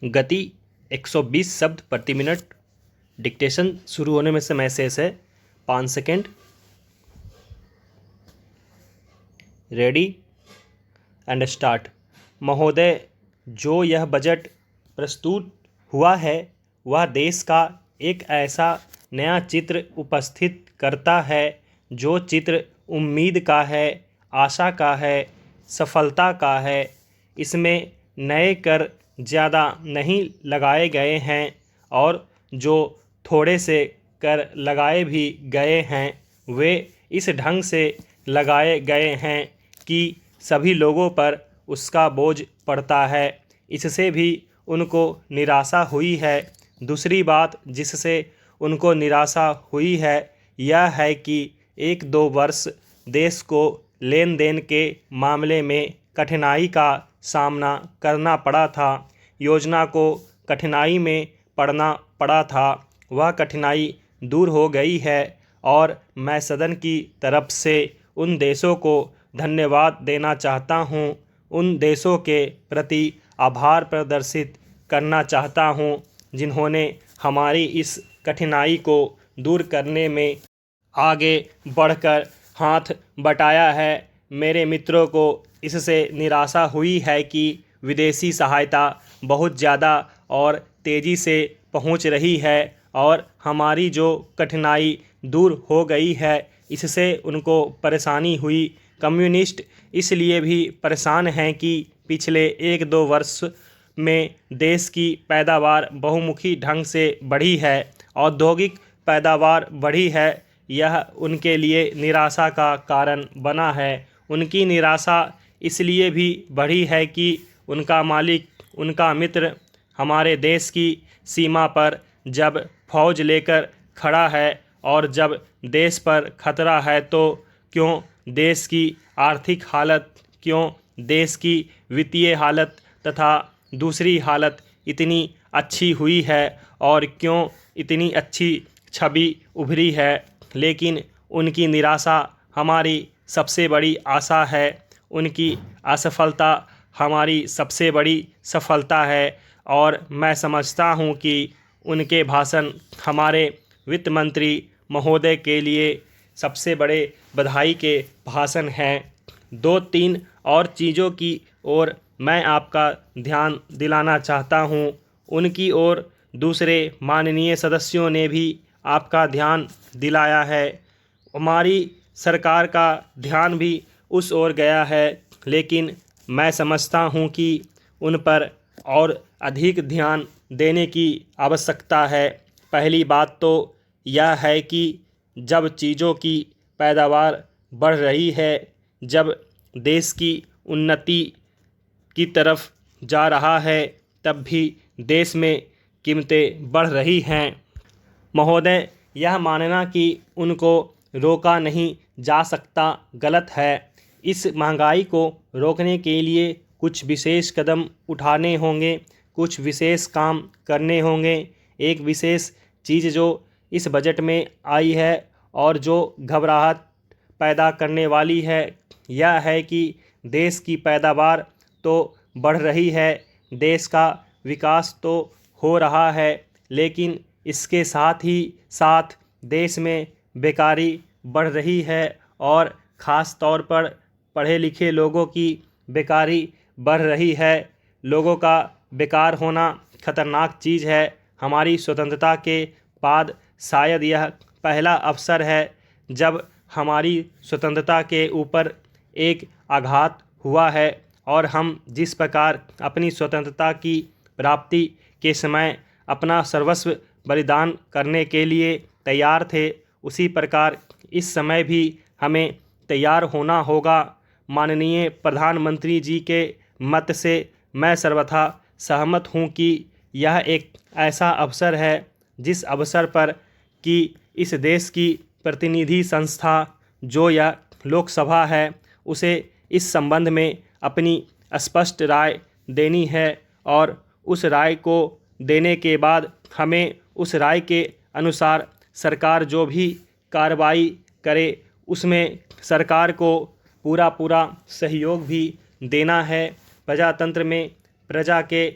गति 120 शब्द प्रति मिनट। डिक्टेशन शुरू होने में समय शेष है 5 सेकेंड। Ready and start. महोदय, जो यह बजट प्रस्तुत हुआ है वह देश का एक ऐसा नया चित्र उपस्थित करता है जो चित्र उम्मीद का है, आशा का है, सफलता का है। इसमें नए कर ज़्यादा नहीं लगाए गए हैं और जो थोड़े से कर लगाए भी गए हैं वे इस ढंग से लगाए गए हैं कि सभी लोगों पर उसका बोझ पड़ता है। इससे भी उनको निराशा हुई है। दूसरी बात जिससे उनको निराशा हुई है यह है कि 1-2 वर्ष देश को लेन देन के मामले में कठिनाई का सामना करना पड़ा था। योजना को कठिनाई में पड़ना पड़ा था, वह कठिनाई दूर हो गई है और मैं सदन की तरफ से उन देशों को धन्यवाद देना चाहता हूँ, उन देशों के प्रति आभार प्रदर्शित करना चाहता हूँ जिन्होंने हमारी इस कठिनाई को दूर करने में आगे बढ़कर हाथ बटाया है। मेरे मित्रों को इससे निराशा हुई है कि विदेशी सहायता बहुत ज़्यादा और तेज़ी से पहुंच रही है और हमारी जो कठिनाई दूर हो गई है इससे उनको परेशानी हुई। कम्युनिस्ट इसलिए भी परेशान हैं कि पिछले 1-2 वर्ष में देश की पैदावार बहुमुखी ढंग से बढ़ी है, औद्योगिक पैदावार बढ़ी है। यह उनके लिए निराशा का कारण बना है। उनकी निराशा इसलिए भी बढ़ी है कि उनका मालिक, उनका मित्र हमारे देश की सीमा पर जब फौज लेकर खड़ा है और जब देश पर खतरा है तो क्यों देश की आर्थिक हालत, क्यों देश की वित्तीय हालत तथा दूसरी हालत इतनी अच्छी हुई है और क्यों इतनी अच्छी छवि उभरी है। लेकिन उनकी निराशा हमारी सबसे बड़ी आशा है, उनकी असफलता हमारी सबसे बड़ी सफलता है। और मैं समझता हूँ कि उनके भाषण हमारे वित्त मंत्री महोदय के लिए सबसे बड़े बधाई के भाषण हैं। 2-3 और चीज़ों की ओर मैं आपका ध्यान दिलाना चाहता हूँ। उनकी ओर दूसरे माननीय सदस्यों ने भी आपका ध्यान दिलाया है। हमारी सरकार का ध्यान भी उस ओर गया है, लेकिन मैं समझता हूँ कि उन पर और अधिक ध्यान देने की आवश्यकता है। पहली बात तो यह है कि जब चीज़ों की पैदावार बढ़ रही है, जब देश की उन्नति की तरफ जा रहा है, तब भी देश में कीमतें बढ़ रही हैं। महोदय, यह मानना कि उनको रोका नहीं जा सकता गलत है। इस महंगाई को रोकने के लिए कुछ विशेष कदम उठाने होंगे, कुछ विशेष काम करने होंगे। एक विशेष चीज़ जो इस बजट में आई है और जो घबराहट पैदा करने वाली है यह है कि देश की पैदावार तो बढ़ रही है, देश का विकास तो हो रहा है, लेकिन इसके साथ ही साथ देश में बेकारी बढ़ रही है और ख़ास तौर पर पढ़े लिखे लोगों की बेकारी बढ़ रही है। लोगों का बेकार होना खतरनाक चीज़ है। हमारी स्वतंत्रता के बाद शायद यह पहला अवसर है जब हमारी स्वतंत्रता के ऊपर एक आघात हुआ है और हम जिस प्रकार अपनी स्वतंत्रता की प्राप्ति के समय अपना सर्वस्व बलिदान करने के लिए तैयार थे, उसी प्रकार इस समय भी हमें तैयार होना होगा। माननीय प्रधानमंत्री जी के मत से मैं सर्वथा सहमत हूँ कि यह एक ऐसा अवसर है जिस अवसर पर कि इस देश की प्रतिनिधि संस्था जो यह लोकसभा है उसे इस संबंध में अपनी स्पष्ट राय देनी है और उस राय को देने के बाद हमें उस राय के अनुसार सरकार जो भी कार्रवाई करे उसमें सरकार को पूरा सहयोग भी देना है। प्रजातंत्र में प्रजा के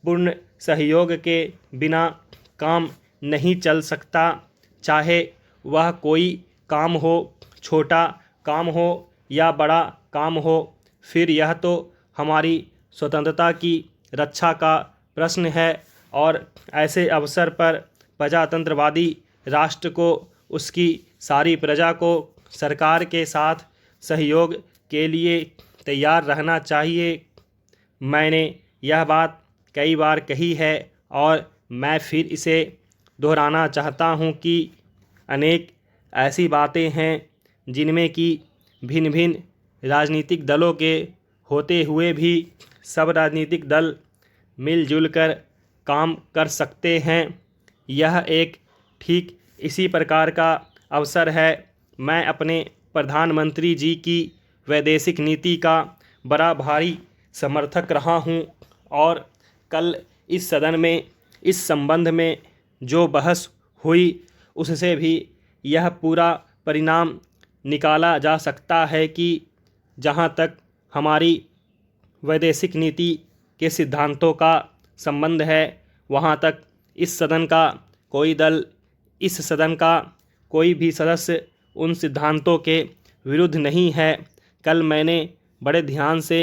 पूर्ण सहयोग के बिना काम नहीं चल सकता, चाहे वह कोई काम हो, छोटा काम हो या बड़ा काम हो। फिर यह तो हमारी स्वतंत्रता की रक्षा का प्रश्न है और ऐसे अवसर पर प्रजातंत्रवादी राष्ट्र को उसकी सारी प्रजा को सरकार के साथ सहयोग के लिए तैयार रहना चाहिए। मैंने यह बात कई बार कही है और मैं फिर इसे दोहराना चाहता हूँ कि अनेक ऐसी बातें हैं जिनमें कि भिन्न भिन्न राजनीतिक दलों के होते हुए भी सब राजनीतिक दल मिलजुल कर काम कर सकते हैं। यह एक ठीक इसी प्रकार का अवसर है। मैं अपने प्रधानमंत्री जी की वैदेशिक नीति का बड़ा भारी समर्थक रहा हूँ और कल इस सदन में इस संबंध में जो बहस हुई उससे भी यह पूरा परिणाम निकाला जा सकता है कि जहाँ तक हमारी वैदेशिक नीति के सिद्धांतों का संबंध है, वहाँ तक इस सदन का कोई दल, इस सदन का कोई भी सदस्य उन सिद्धांतों के विरुद्ध नहीं है। कल मैंने बड़े ध्यान से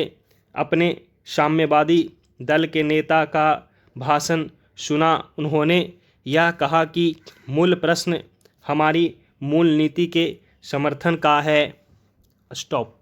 अपने साम्यवादी दल के नेता का भाषण सुना। उन्होंने यह कहा कि मूल प्रश्न हमारी मूल नीति के समर्थन का है। स्टॉप।